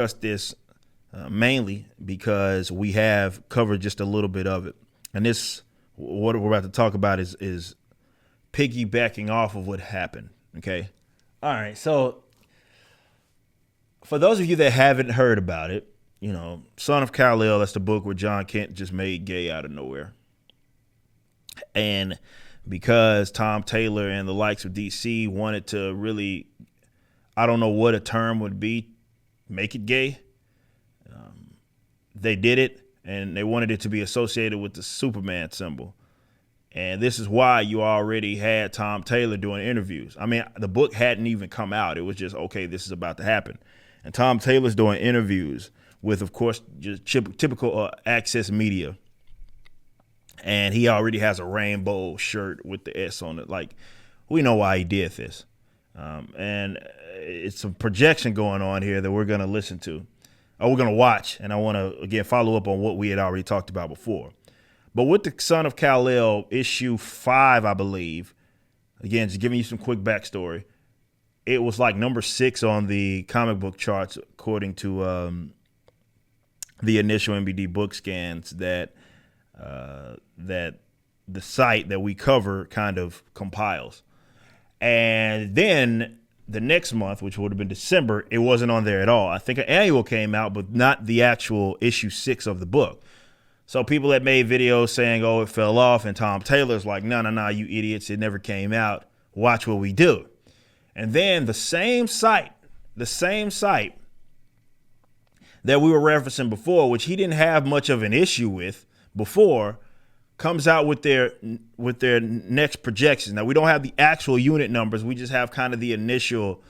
discuss this mainly because we have covered just a little bit of it, and this what we're about to talk about is piggybacking off of what happened. Okay, all right. So for those of you that haven't heard about it, Son of Kal-El, that's the book where John Kent just made gay out of nowhere, and because Tom Taylor and the likes of DC wanted to really, I don't know what a term would be, make it gay. They did it, and they wanted it to be associated with the Superman symbol. And this is why you already had Tom Taylor doing interviews. I mean, the book hadn't even come out. It was just, okay, this is about to happen. And Tom Taylor's doing interviews with, of course, just typical Access Media. And he already has a rainbow shirt with the S on it. Like, we know why he did this. And it's a projection going on here that we're going to listen to. We're going to watch, and I want to, again, follow up on what we had already talked about before. But with the Son of Kal-El, issue 5, I believe, again, just giving you some quick backstory, it was like number 6 on the comic book charts, according to the initial MBD book scans that the site that we cover kind of compiles. And then the next month, which would have been December, it wasn't on there at all. I think an annual came out, but not the actual issue 6 of the book. So people that made videos saying, oh, it fell off, and Tom Taylor's like, no, you idiots, it never came out. Watch what we do. And then the same site that we were referencing before, which he didn't have much of an issue with before, comes out with their next projections. Now, we don't have the actual unit numbers. We just have kind of the initial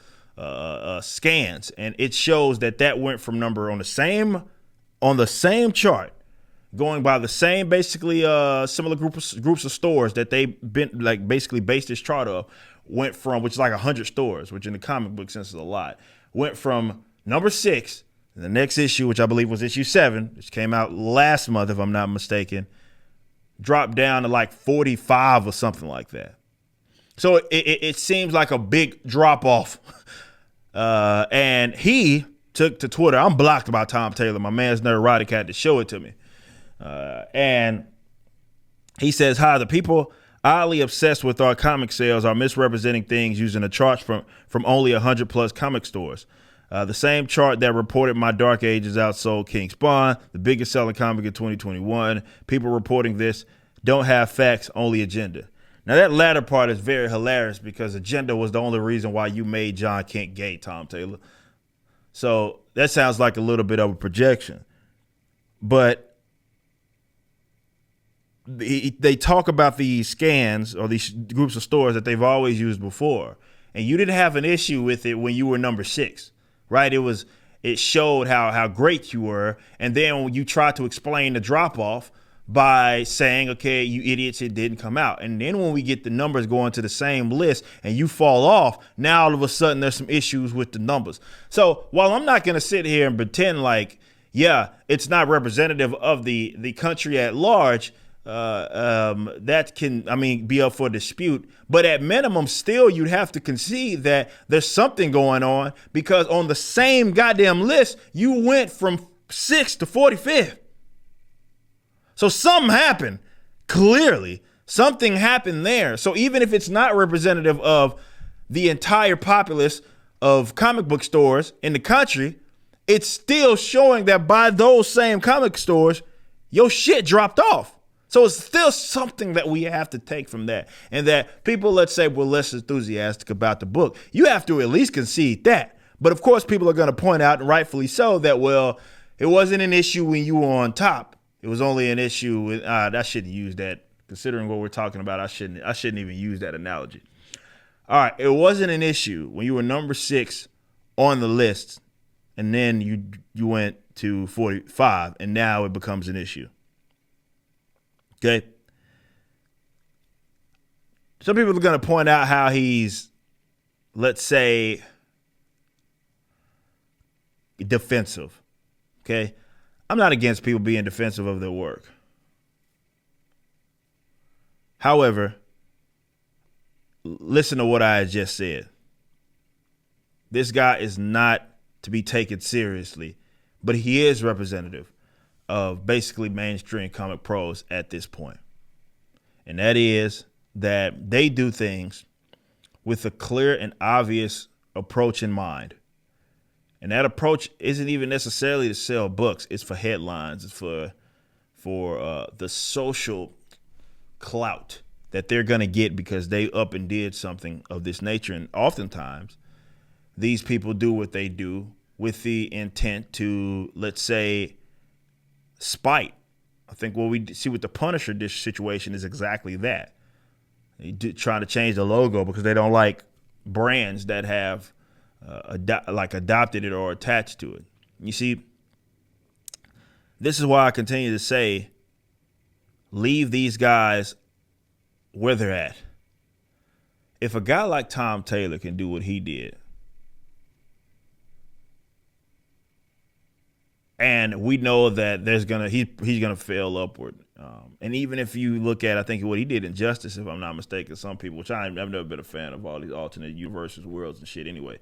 scans, and it shows that went from number on the same chart, going by the same basically similar groups of stores that they been like basically based this chart off, went from, which is like 100 stores, which in the comic book sense is a lot, went from number 6, the next issue, which I believe was issue 7, which came out last month if I'm not mistaken, dropped down to like 45 or something like that. So it seems like a big drop off. And he took to Twitter. I'm blocked by Tom Taylor. My man's Neurotic had to show it to me. And he says, hi, the people oddly obsessed with our comic sales are misrepresenting things using a chart from only 100 plus comic stores. The same chart that reported My Dark Ages outsold King Spawn, the biggest selling comic in 2021. People reporting this don't have facts, only agenda. Now, that latter part is very hilarious because agenda was the only reason why you made John Kent gay, Tom Taylor. So that sounds like a little bit of a projection. But they talk about these scans or these groups of stores that they've always used before. And you didn't have an issue with it when you were number 6. Right? It showed how great you were. And then when you try to explain the drop off by saying, okay, you idiots, it didn't come out. And then when we get the numbers going to the same list and you fall off, now all of a sudden there's some issues with the numbers. So while I'm not going to sit here and pretend like, yeah, it's not representative of the country at large, that can, be up for dispute. But at minimum, still, you'd have to concede that there's something going on because on the same goddamn list, you went from 6th to 45th. So something happened. Clearly, something happened there. So even if it's not representative of the entire populace of comic book stores in the country, it's still showing that by those same comic stores, your shit dropped off. So it's still something that we have to take from that. And that people, let's say, were less enthusiastic about the book. You have to at least concede that. But of course, people are going to point out, and rightfully so, that, well, it wasn't an issue when you were on top. It was only an issue with, I shouldn't use that. Considering what we're talking about, I shouldn't even use that analogy. All right, it wasn't an issue when you were number 6 on the list, and then you went to 45, and now it becomes an issue. Okay. Some people are going to point out how he's, let's say, defensive. Okay. I'm not against people being defensive of their work. However, listen to what I just said. This guy is not to be taken seriously but he is representative of basically mainstream comic pros at this point. And that is that they do things with a clear and obvious approach in mind. And that approach isn't even necessarily to sell books. It's for headlines. It's for the social clout that they're going to get because they up and did something of this nature. And oftentimes, these people do what they do with the intent to, let's say, spite. I think what we see with the Punisher situation is exactly that. They trying to change the logo because they don't like brands that have adopted it or attached to it. You see, this is why I continue to say, leave these guys where they're at. If a guy like Tom Taylor can do what he did, and we know that he's gonna fail upward. And even if you look at, I think what he did in Justice, if I'm not mistaken, some people, which I've never been a fan of all these alternate universes, worlds, and shit anyway.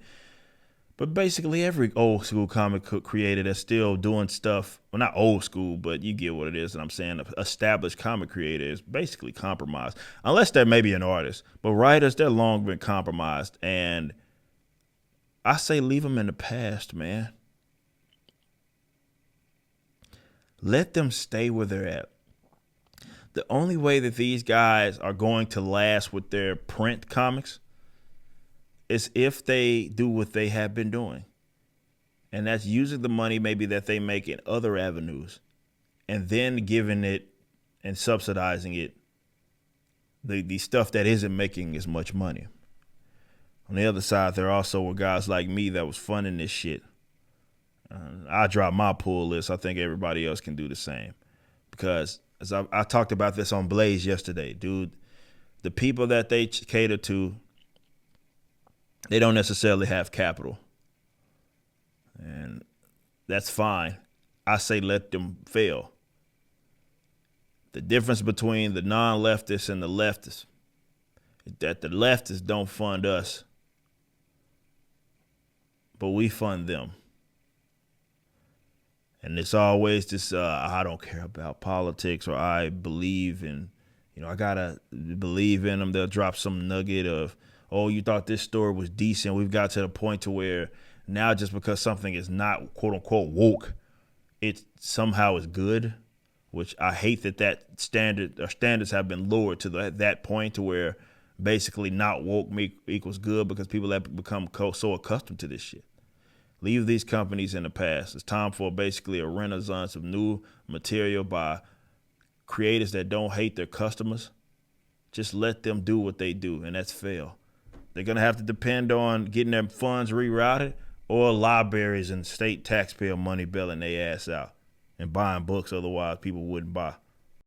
But basically every old school comic creator that's still doing stuff, well, not old school, but you get what it is. And I'm saying established comic creator is basically compromised, unless they're maybe an artist. But writers, they're long been compromised. And I say leave them in the past, man. Let them stay where they're at. The only way that these guys are going to last with their print comics is if they do what they have been doing. And that's using the money maybe that they make in other avenues and then giving it and subsidizing it, the stuff that isn't making as much money. On the other side, there also were guys like me that was funding this shit. I dropped my pull list. I think everybody else can do the same. Because as I talked about this on Blaze yesterday, dude, the people that they cater to, they don't necessarily have capital. And that's fine. I say let them fail. The difference between the non-leftists and the leftists is that the leftists don't fund us, but we fund them. And it's always this, I don't care about politics, or I believe in, I got to believe in them. They'll drop some nugget of, oh, you thought this story was decent. We've got to the point to where now just because something is not, quote unquote, woke, it somehow is good, which I hate that standards have been lowered to that point to where basically not woke equals good because people have become so accustomed to this shit. Leave these companies in the past. It's time for basically a renaissance of new material by creators that don't hate their customers. Just let them do what they do, and that's fail. They're going to have to depend on getting their funds rerouted or libraries and state taxpayer money bailing their ass out and buying books otherwise people wouldn't buy.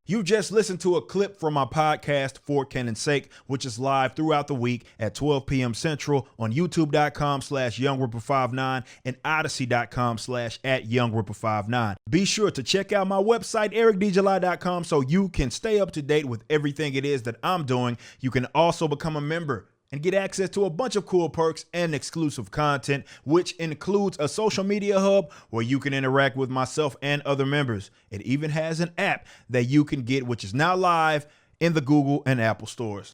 You just listened to a clip from my podcast, For Canon's Sake, which is live throughout the week at 12 p.m. Central on youtube.com/YoungRipper59 and odyssey.com/@YoungRipper59. Be sure to check out my website, ericdjuly.com, so you can stay up to date with everything it is that I'm doing. You can also become a member and get access to a bunch of cool perks and exclusive content, which includes a social media hub where you can interact with myself and other members. It even has an app that you can get, which is now live in the Google and Apple stores.